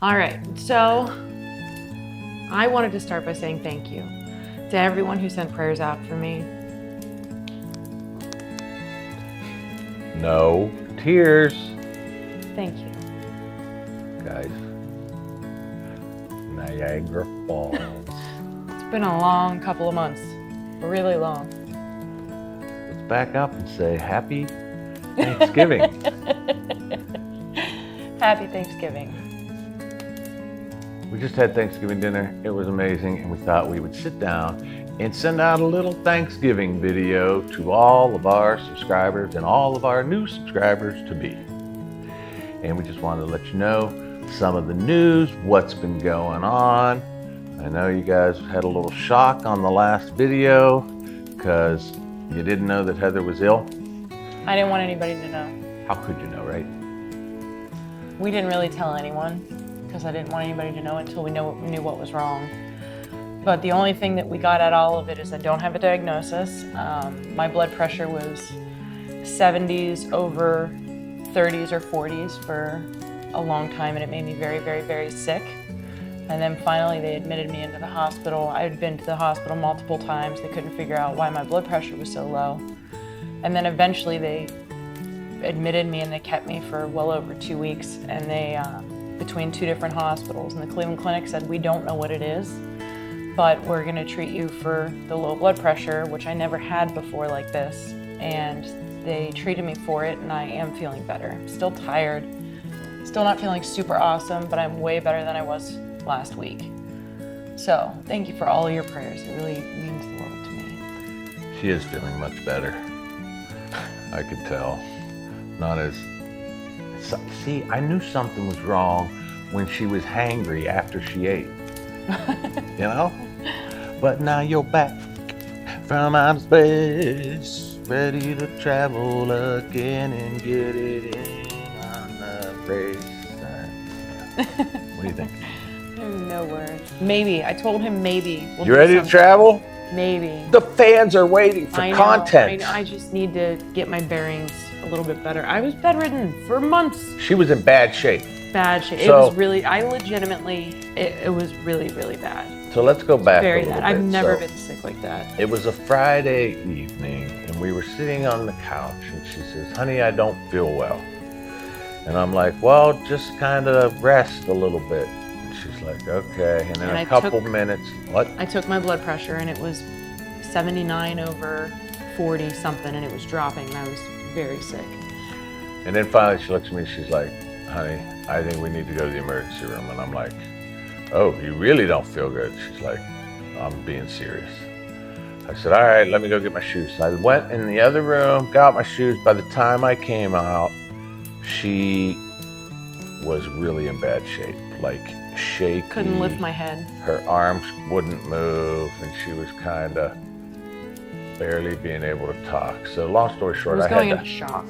All right, so I wanted to start by saying thank you to everyone who sent prayers out for me. No tears, Thank you. guys. Niagara Falls. It's been a long couple of months, really long. Let's back up and say Happy Thanksgiving. Happy Thanksgiving. We just had Thanksgiving dinner. It was amazing, and we thought we would sit down and send out a little Thanksgiving video to all of our subscribers and all of our new subscribers to be. And we just wanted to let you know some of the news, what's been going on. I know you guys had a little shock on the last video because you didn't know that Heather was ill. I didn't want anybody to know. How could you know, right? We didn't really tell anyone because I didn't want anybody to know until we knew what was wrong. But the only thing that we got out of all of it is I don't have a diagnosis. My blood pressure was 70s over 30s or 40s for a long time, and it made me very, very, very sick. And then finally they admitted me into the hospital. I had been to the hospital multiple times. They couldn't figure out why my blood pressure was so low. And then eventually they admitted me and they kept me for well over 2 weeks. And they, between two different hospitals, and the Cleveland Clinic said, we don't know what it is, but we're gonna treat you for the low blood pressure, which I never had before like this. And they treated me for it, and I am feeling better. Still tired, still not feeling super awesome, but I'm way better than I was last week. So thank you for all of your prayers. It really means the world to me. She is feeling much better. I could tell. Not as... See, I knew something was wrong when she was hangry after she ate. You know? But now you're back from outer space, ready to travel again and get it in on the race. What do you think? No words. Maybe. I told him maybe. We'll You do ready to something. travel? Maybe. The fans are waiting for I know, content. I just need to get my bearings a little bit better. I was bedridden for months. She was in bad shape. Bad shape. It So- was really, I legitimately, it was really, really bad. So let's go back Very a little bad. bit. I've never So, been sick like that. It was a Friday evening, and we were sitting on the couch, and she says, honey, I don't feel well. And I'm like, well, just kind of rest a little bit. And she's like, okay. And then And a I couple took- minutes, what? I took my blood pressure and it was 79 over 40 something, and it was dropping, and I was very sick. And then finally she looks at me, she's like, honey, I think we need to go to the emergency room. And I'm like, oh, you really don't feel good? She's like, I'm being serious. I said, all right, let me go get my shoes. So I went in the other room, got my shoes. By the time I came out, she was really in bad shape, like shaky. Couldn't lift my head. Her arms wouldn't move, and she was kind of barely being able to talk. So long story I short, was I going had into to shock.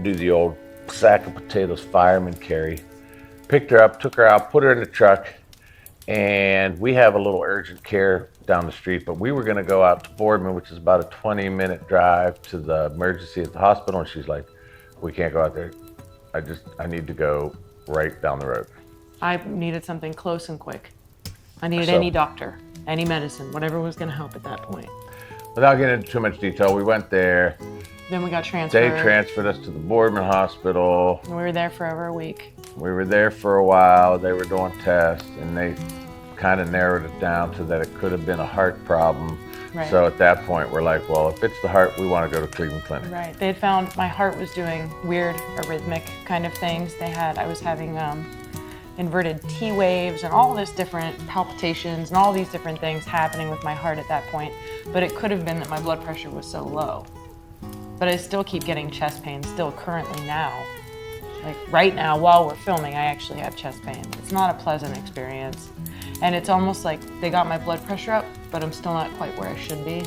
do the old sack of potatoes fireman carry. Picked her up, took her out, put her in the truck, and we have a little urgent care down the street, but we were gonna go out to Boardman, which is about a 20-minute drive to the emergency at the hospital, and she's like, we can't go out there. I need to go right down the road. I needed something close and quick. I needed So- any doctor, any medicine, whatever was gonna help at that point. Without getting into too much detail, we went there. Then we got transferred. They transferred us to the Boardman Hospital. We were there for over a week. We were there for a while. They were doing tests, and they kind of narrowed it down to that it could have been a heart problem. Right. So at that point, we're like, well, if it's the heart, we want to go to Cleveland Clinic. Right. They had found my heart was doing weird arrhythmic kind of things. I was having inverted T waves and all this different palpitations and all these different things happening with my heart at that point. But it could have been that my blood pressure was so low. But I still keep getting chest pain, still currently now. Like right now, while we're filming, I actually have chest pain. It's not a pleasant experience. And it's almost like they got my blood pressure up, but I'm still not quite where I should be.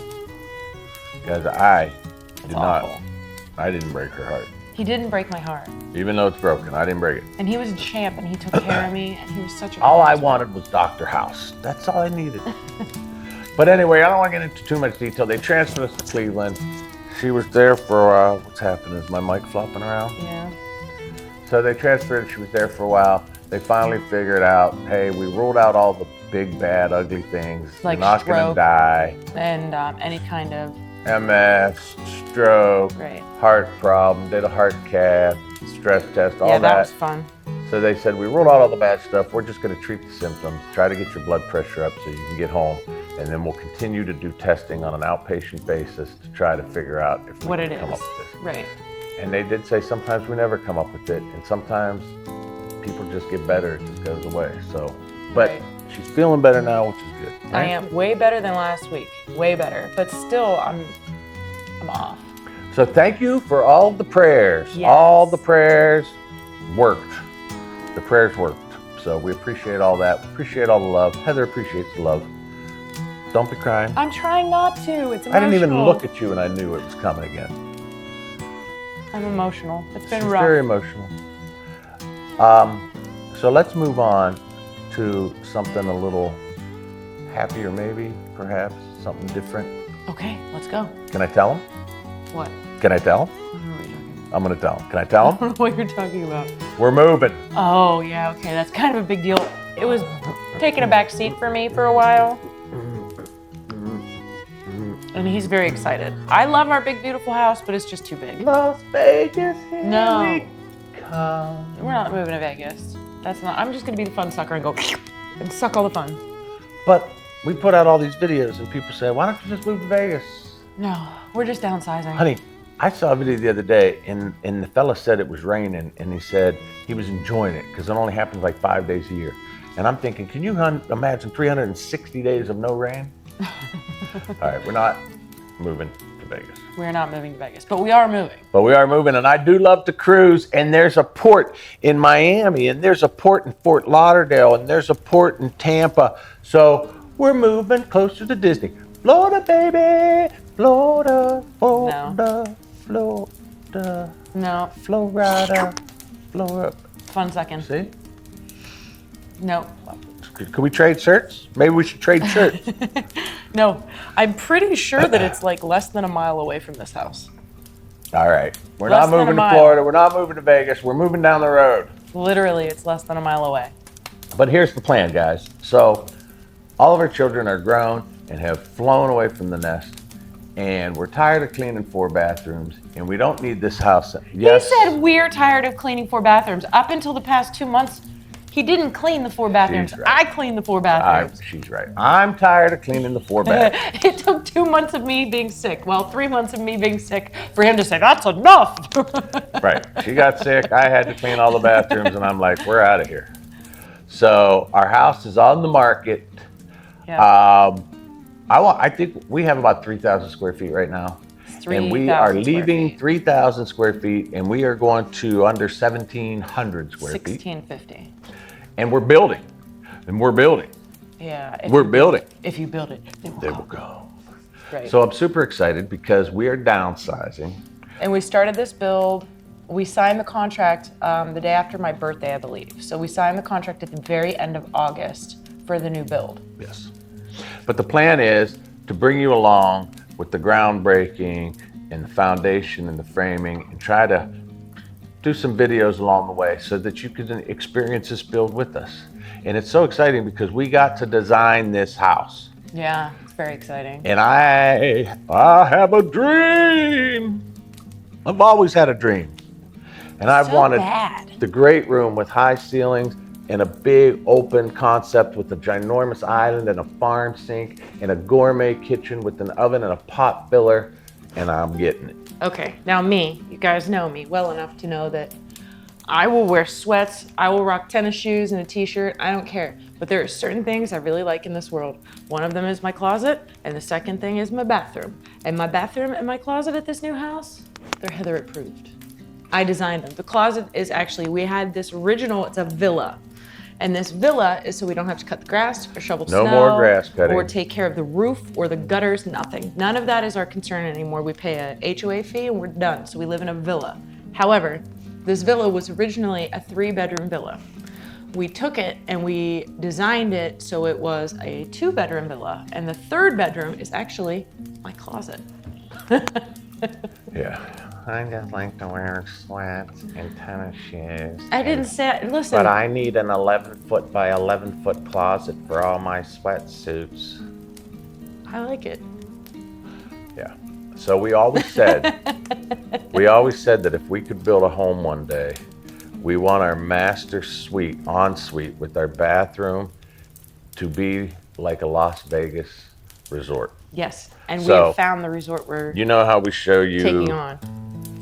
Because I It's awful. I didn't break her heart. He didn't break my heart. Even though it's broken, I didn't break it. And he was a champ, and he took care of me, and he was such a All I nice wanted was Dr. House. That's all I needed. But anyway, I don't want to get into too much detail. They transferred us to Cleveland. She was there for a while. What's happening? Is my mic flopping around? Yeah. So they transferred, she was there for a while. they finally figured out, hey, we ruled out all the big, bad, ugly things. Like You're not going to stroke. die. And any kind of MS, stroke, Right. heart problem, did a heart cath, stress test, all yeah, that. that was fun. So they said, we ruled out all the bad stuff. We're just going to treat the symptoms, try to get your blood pressure up so you can get home. And then we'll continue to do testing on an outpatient basis to try to figure out if we What can it come is. up with this. Right. And they did say sometimes we never come up with it, and sometimes people just get better, it just goes away. So, but Right. she's feeling better now, which is good. I right? am way better than last week. Way better. But still, I'm off. So thank you for all the prayers. Yes. All the prayers worked. The prayers worked. So we appreciate all that. We appreciate all the love. Heather appreciates the love. Don't be crying. I'm trying not to. It's emotional. I didn't even look at you and I knew it was coming again. I'm emotional. It's been She's rough. very emotional. So let's move on to something a little happier, maybe, perhaps, something different. Okay, let's go. Can I tell him? What? Can I tell him? I don't know what you're talking about. I'm going to tell him. Can I tell I him? don't know what you're talking about. We're moving. Oh, yeah, okay. That's kind of a big deal. It was taking a back seat for me for a while. And he's very excited. I love our big, beautiful house, but it's just too big. Las Vegas, here No. we come. We're not moving to Vegas. That's not. I'm just gonna be the fun sucker and go and suck all the fun. But we put out all these videos and people say, why don't you just move to Vegas? No, we're just downsizing. Honey, I saw a video the other day and the fella said it was raining and he said he was enjoying it because it only happens like 5 days a year. And I'm thinking, can you imagine 360 days of no rain? All right, we're not moving to Vegas. We're not moving to Vegas, but we are moving. But we are moving, and I do love to cruise, and there's a port in Miami, and there's a port in Fort Lauderdale, and there's a port in Tampa. So we're moving closer to Disney. Florida, baby, Florida, Florida, Florida, No. Florida, Florida. Fun second. See? No. Could we trade shirts? Maybe we should trade shirts. No. I'm pretty sure that it's like less than a mile away from this house. All right. We're Less not than a moving to mile. Florida. We're not moving to Vegas. We're moving down the road. Literally, it's less than a mile away. But here's the plan, guys. So all of our children are grown and have flown away from the nest. And we're tired of cleaning 4 bathrooms. And we don't need this house. Yes. He said we're tired of cleaning 4 bathrooms. Up until the past 2 months, he didn't clean the 4 bathrooms. She's right. I cleaned the 4 bathrooms. She's right. I'm tired of cleaning the 4 bathrooms. It took 2 months of me being sick, well, 3 months of me being sick for him to say, that's enough. Right. She got sick. I had to clean all the bathrooms. And I'm like, we're out of here. So our house is on the market. Yeah. I think we have about 3,000 square feet right now. And we are 3,000 square leaving feet. 3,000 square feet and we are going to under 1,700 square feet. 1650. And we're building. And we're building. Yeah. We're building. If you build it, they will They will come. go. Right. So I'm super excited because we are downsizing. And we started this build. We signed the contract the day after my birthday, I believe. So we signed the contract at the very end of August for the new build. Yes. But the plan is to bring you along with the groundbreaking and the foundation and the framing and try to do some videos along the way so that you can experience this build with us. And it's so exciting because we got to design this house. Yeah, it's very exciting. And I have a dream. I've always had a dream. And I've So wanted bad. the great room with high ceilings and a big open concept with a ginormous island and a farm sink and a gourmet kitchen with an oven and a pot filler, and I'm getting it. Okay, now me, you guys know me well enough to know that I will wear sweats, I will rock tennis shoes and a t-shirt, I don't care. But there are certain things I really like in this world. One of them is my closet, and the second thing is my bathroom. And my bathroom and my closet at this new house, they're Heather approved. I designed them. The closet is actually, we had this original, it's a villa. And this villa is so we don't have to cut the grass or shovel No snow. more grass cutting. Or take care of the roof or the gutters, nothing. None of that is our concern anymore. We pay a HOA fee and we're done. So we live in a villa. However, this villa was originally a 3-bedroom villa. We took it and we designed it so it was a 2-bedroom villa. And the 3rd bedroom is actually my closet. Yeah. I just like to wear sweats and tennis shoes. I didn't say, listen. But I need an 11-foot by 11-foot closet for all my sweatsuits. I like it. Yeah. So we always said that if we could build a home one day, we want our master suite, ensuite with our bathroom to be like a Las Vegas resort. Yes, and we So, have found the resort we're You know how we show you taking on.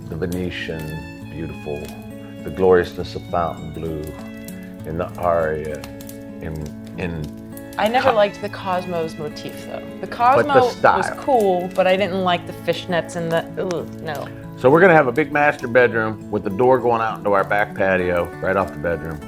the Venetian, beautiful, the gloriousness of Fontainebleau, in the aria, in I never liked the Cosmos motif though. The Cosmo the style. was cool, but I didn't like the fishnets and the, no. So we're gonna have a big master bedroom with the door going out into our back patio, right off the bedroom.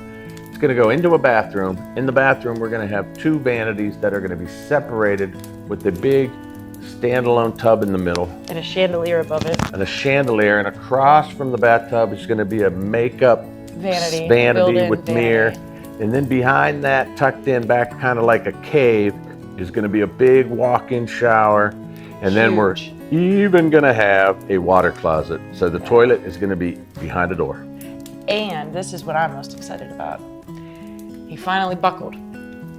It's gonna go into a bathroom. In the bathroom, we're gonna have 2 vanities that are gonna be separated with a big standalone tub in the middle. And a chandelier above it. And a chandelier, and across from the bathtub is gonna be a makeup Vanity. vanity with built-in mirror. vanity. And then behind that, tucked in back kind of like a cave, is gonna be a big walk-in shower. And then we're Huge. even gonna have a water closet. So the toilet is gonna be behind a door. And this is what I'm most excited about. He finally buckled.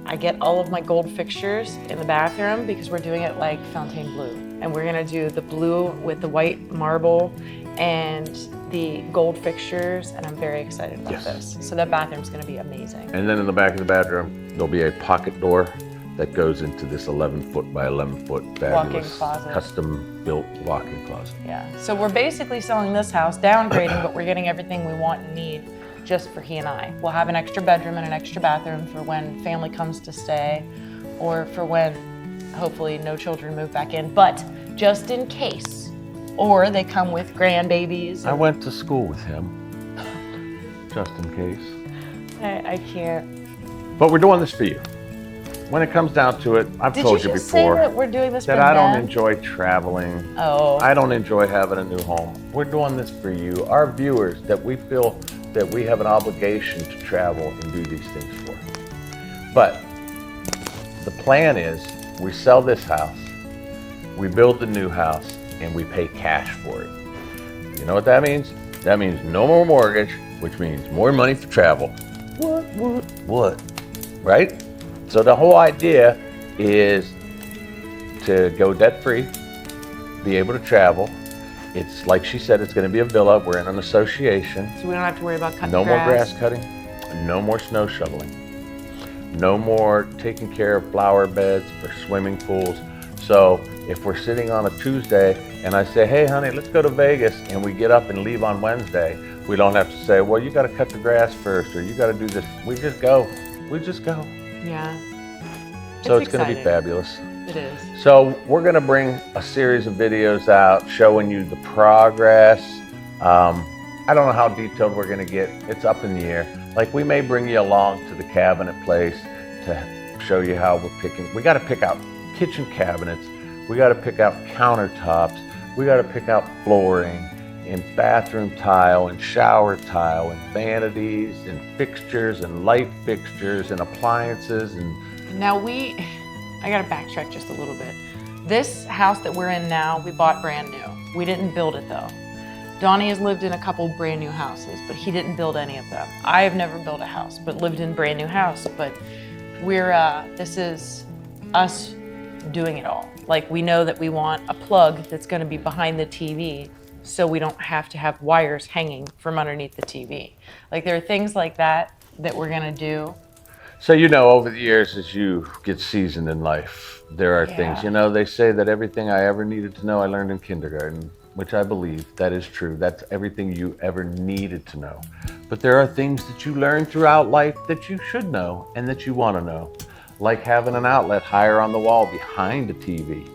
I get all of my gold fixtures in the bathroom because we're doing it like Fontainebleau. And we're gonna do the blue with the white marble and the gold fixtures, and I'm very excited about this. So that bathroom's gonna be amazing. And then in the back of the bedroom, there'll be a pocket door that goes into this 11-foot by 11-foot fabulous closet. custom-built walk-in closet. Yeah, so we're basically selling this house, downgrading, but we're getting everything we want and need just for he and I. We'll have an extra bedroom and an extra bathroom for when family comes to stay, or for when, hopefully, no children move back in, but just in case. Or they come with grandbabies. I went to school with him, just in case. I can't. But we're doing this for you. When it comes down to it, I've told you Did you just before say that we're doing this that for I don't them? enjoy traveling. Oh. I don't enjoy having a new home. We're doing this for you, our viewers, that we feel that we have an obligation to travel and do these things for. But the plan is we sell this house, we build the new house, and we pay cash for it. You know what that means? That means no more mortgage, which means more money for travel. What? Right? So the whole idea is to go debt-free, be able to travel. It's like she said, it's going to be a villa. We're in an association. So we don't have to worry about cutting No more grass. grass cutting, no more snow shoveling, no more taking care of flower beds or swimming pools. So if we're sitting on a Tuesday and I say, hey honey, let's go to Vegas, and we get up and leave on Wednesday, we don't have to say, well, you got to cut the grass first, or you got to do this. We just go. We just go. Yeah. So it's going to be exciting. fabulous. It is. So we're going to bring a series of videos out showing you the progress. I don't know how detailed we're going to get. It's up in the air. Like, we may bring you along to the cabinet place to show you how we're picking. We got to pick out kitchen cabinets. We got to pick out countertops. We got to pick out flooring and bathroom tile and shower tile and vanities and fixtures and light fixtures and appliances. And Now I gotta backtrack just a little bit. This house that we're in now, we bought brand new. We didn't build it though. Donnie has lived in a couple brand new houses, but he didn't build any of them. I have never built a house, but lived in a brand new house. But this is us doing it all. Like, we know that we want a plug that's gonna be behind the TV, so we don't have to have wires hanging from underneath the TV. Like, there are things like that that we're gonna do. so, you know, over the years, as you get seasoned in life, there are things, you know, they say that everything I ever needed to know, I learned in kindergarten, which I believe that is true. That's everything you ever needed to know. But there are things that you learn throughout life that you should know and that you want to know. Like having an outlet higher on the wall behind the TV.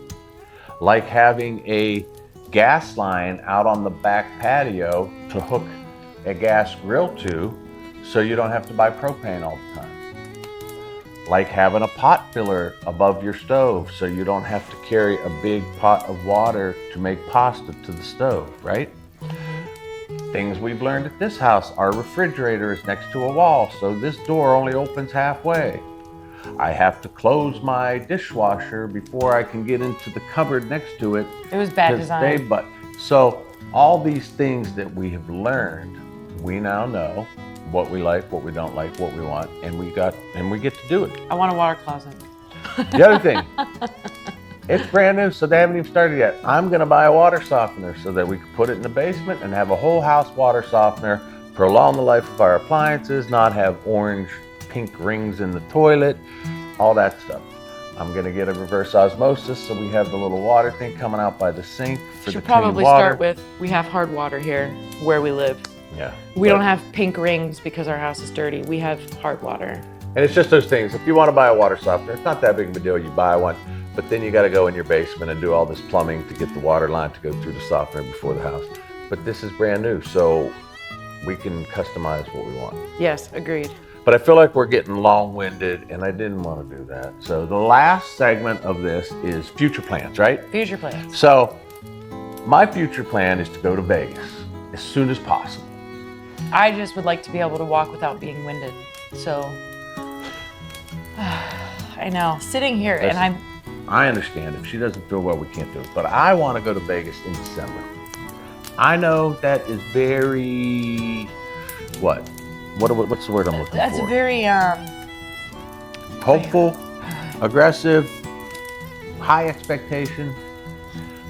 Like having a gas line out on the back patio to hook a gas grill to, so you don't have to buy propane all the time. Like having a pot filler above your stove, so you don't have to carry a big pot of water to make pasta to the stove, right? Things we've learned at this house, our refrigerator is next to a wall, so this door only opens halfway. I have to close my dishwasher before I can get into the cupboard next to it. It was bad 'cause design. So All these things that we have learned, we now know what we like, what we don't like, what we want, and we get to do it. I want a water closet. The other thing, it's brand new, so they haven't even started yet. I'm gonna buy a water softener so that we can put it in the basement and have a whole house water softener, prolong the life of our appliances, not have orange, pink rings in the toilet, all that stuff. I'm gonna get a reverse osmosis so we have the little water thing coming out by the sink for the Should clean probably water. start with, we have hard water here where we live. Yeah. We don't have pink rings because our house is dirty. We have hard water. And it's just those things. If you want to buy a water softener, it's not that big of a deal. You buy one, but then you got to go in your basement and do all this plumbing to get the water line to go through the softener before the house. But this is brand new, so we can customize what we want. Yes, agreed. But I feel like we're getting long-winded, and I didn't want to do that. So the last segment of this is future plans, right? Future plans. So my future plan is to go to Vegas as soon as possible. I just would like to be able to walk without being winded. So, I know, sitting here and I understand if she doesn't feel well, we can't do it. But I want to go to Vegas in December. I know that is very, what's the word I'm looking for? That's very, hopeful, aggressive, high expectation,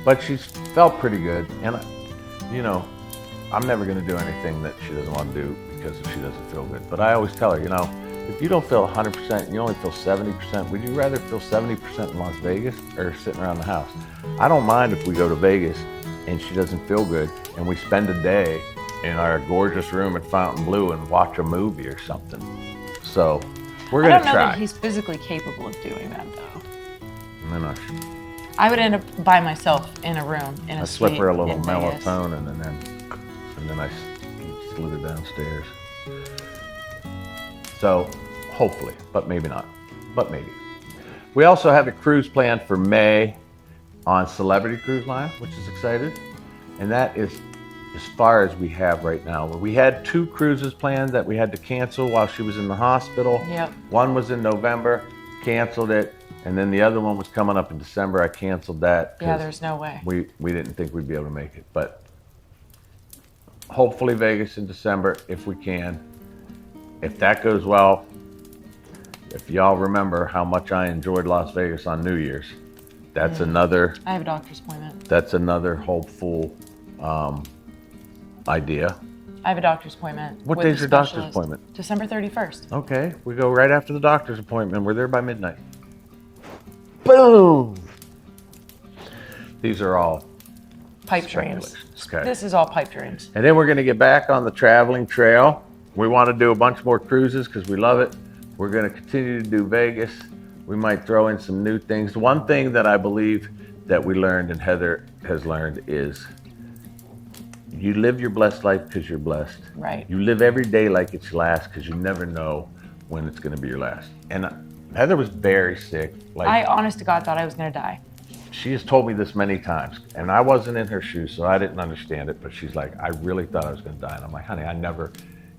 but she's felt pretty good. And, you know, I'm never going to do anything that she doesn't want to do because she doesn't feel good. But I always tell her, you know, if you don't feel 100%, you only feel 70%, would you rather feel 70% in Las Vegas or sitting around the house? I don't mind if we go to Vegas and she doesn't feel good and we spend a day in our gorgeous room at Fontainebleau and watch a movie or something. So we're going to try. I don't know that he's physically capable of doing that, though. I'm not sure. I would end up by myself in a room, in a I slip her a little in Vegas. melatonin and then I slid her downstairs. So hopefully, but maybe not, but maybe. We also have a cruise planned for May on Celebrity Cruise Line, which is excited. And that is as far as we have right now. We had 2 cruises planned that we had to cancel while she was in the hospital. Yep. One was in November, canceled it. And then the other one was coming up in December. I canceled that. Yeah, there's no way. We didn't think we'd be able to make it, but hopefully Vegas in December if we can. If that goes well, if y'all remember how much I enjoyed Las Vegas on New Year's, that's another. I have a doctor's appointment. That's another hopeful idea. I have a doctor's appointment. What with day's a your doctor's specialist. appointment? December 31st. Okay, we go right after the doctor's appointment. We're there by midnight. Boom! These are all Pipe dreams. speculations. Okay. This is all pipe dreams. And then we're going to get back on the traveling trail. We want to do a bunch more cruises because we love it. We're going to continue to do Vegas. We might throw in some new things. One thing that I believe that we learned and Heather has learned is you live your blessed life because you're blessed. Right. You live every day like it's your last because you never know when it's going to be your last. And Heather was very sick. Like, I, honest to God, thought I was going to die. she has told me this many times, and I wasn't in her shoes, so I didn't understand it. But she's like, I really thought I was going to die. And I'm like, honey, I never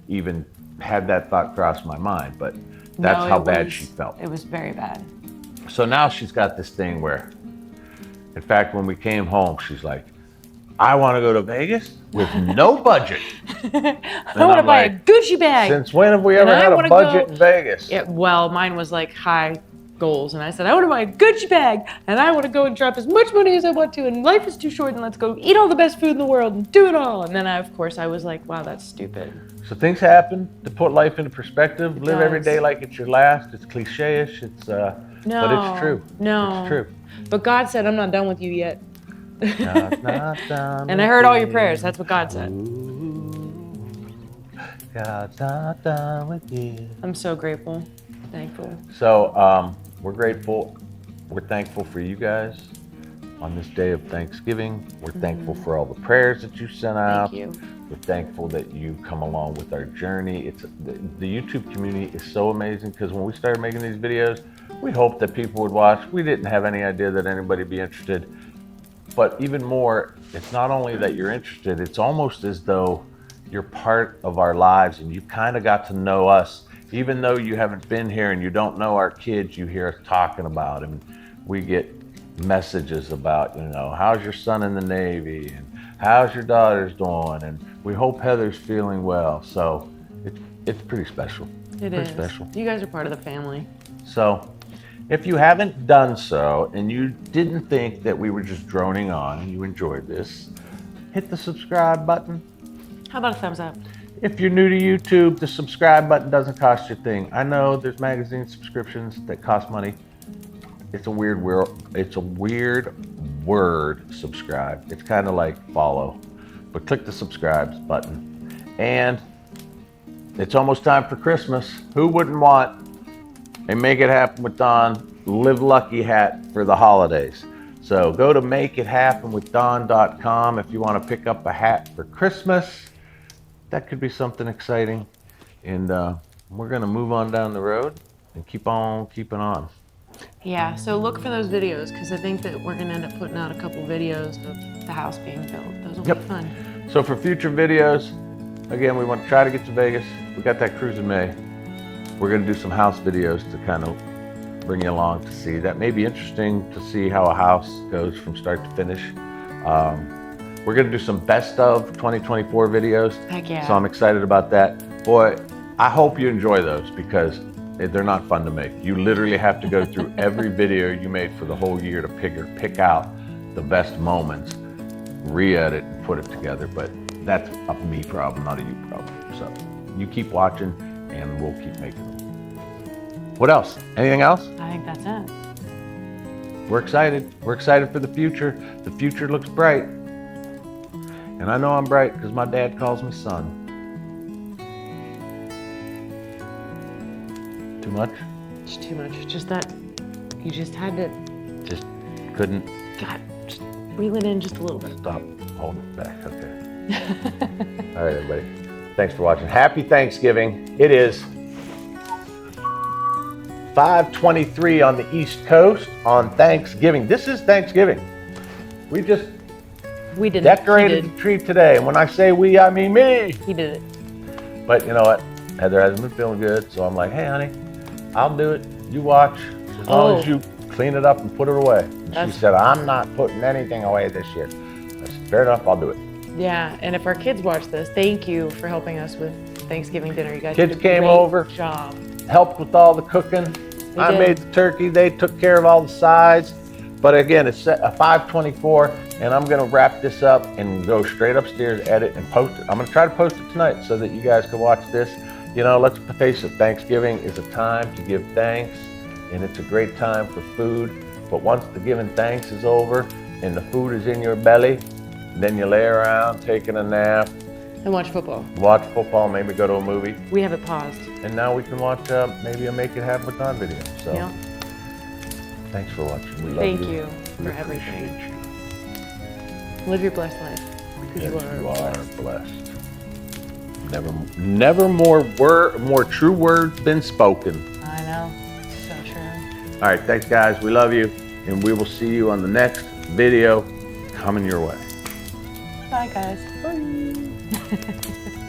even had that thought cross my mind. But that's No, how it bad was- she felt. It was very bad. So now she's got this thing where, in fact, when we came home, she's like, I want to go to Vegas with no budget. I want to I'm buy a like, Gucci bag. Since when have we And ever I had a wanna budget go- in Vegas? Yeah, well, mine was like high goals, and I said I want to buy a Gucci bag, and I want to go and drop as much money as I want to, and life is too short, and let's go eat all the best food in the world and do it all. And then of course I was like, wow, that's stupid. So things happen to put life into perspective. Live every does. day like it's your last. It's cliche-ish. It's but it's true. No. It's true. But God said, I'm not done with you yet. God's not done And I with heard all your you. prayers. That's what God said. Ooh, God's not done with you. I'm so grateful, thankful. So we're grateful. We're thankful for you guys on this day of Thanksgiving. We're thankful for all the prayers that you sent out. Thank you. We're thankful that you come along with our journey. The YouTube community is so amazing because when we started making these videos, we hoped that people would watch. We didn't have any idea that anybody would be interested. But even more, it's not only that you're interested, it's almost as though you're part of our lives and you kind of got to know us. Even though you haven't been here and you don't know our kids, you hear us talking about them. We get messages about, how's your son in the Navy? And how's your daughter's doing? And we hope Heather's feeling well. So it's pretty special. It pretty is. special. You guys are part of the family. So if you haven't done so and you didn't think that we were just droning on and you enjoyed this, hit the subscribe button. How about a thumbs up? If you're new to YouTube, the subscribe button doesn't cost you a thing. I know there's magazine subscriptions that cost money. It's a weird word, subscribe. It's kind of like follow, but click the subscribe button. And it's almost time for Christmas. Who wouldn't want a Make It Happen with Don Live Lucky hat for the holidays? So go to makeithappenwithdon.com if you want to pick up a hat for Christmas. That could be something exciting. And we're going to move on down the road and keep on keeping on. Yeah, so look for those videos because I think that we're going to end up putting out a couple videos of the house being built. Those will be fun. So for future videos, again, we want to try to get to Vegas. We got that cruise in May. We're going to do some house videos to kind of bring you along to see. That may be interesting to see how a house goes from start to finish. We're going to do some best of 2024 videos. Heck yeah. So I'm excited about that. Boy, I hope you enjoy those because they're not fun to make. You literally have to go through every video you made for the whole year to pick out the best moments, re-edit and put it together. But that's a me problem, not a you problem. So you keep watching and we'll keep making them. What else? Anything else? I think that's it. We're excited. We're excited for the future. The future looks bright. And I know I'm bright because my dad calls me son. Too much? It's too much. Just that you just had to. Just couldn't. God, just reel it in just a little bit. Stop. Hold it back. Okay. All right, everybody. Thanks for watching. Happy Thanksgiving. It is 5:23 on the East Coast on Thanksgiving. This is Thanksgiving. We didn't. decorated the tree today. And when I say we, I mean me. He did it. But you know what? Heather hasn't been feeling good. So I'm like, hey, honey, I'll do it. You watch. As long as you clean it up and put it away. And she said, I'm not putting anything away this year. I said, fair enough, I'll do it. Yeah, and if our kids watch this, thank you for helping us with Thanksgiving dinner. You guys Kids did a came great over. job. Helped with all the cooking. I made the turkey. They took care of all the sides. But again, it's at 5:24, and I'm going to wrap this up and go straight upstairs, edit, and post it. I'm going to try to post it tonight so that you guys can watch this. You know, let's face it, Thanksgiving is a time to give thanks, and it's a great time for food. But once the giving thanks is over and the food is in your belly, then you lay around taking a nap. And watch football. Watch football, maybe go to a movie. We have it paused. And now we can watch maybe a Make It Happen with Don video. So Yeah. thanks for watching. We love Thank you. you We for everything. appreciate you. Live your blessed life. Because Yes, you you are are blessed. Never more true words been spoken. I know. So true. All right, thanks guys. We love you, and we will see you on the next video coming your way. Bye, guys. Bye.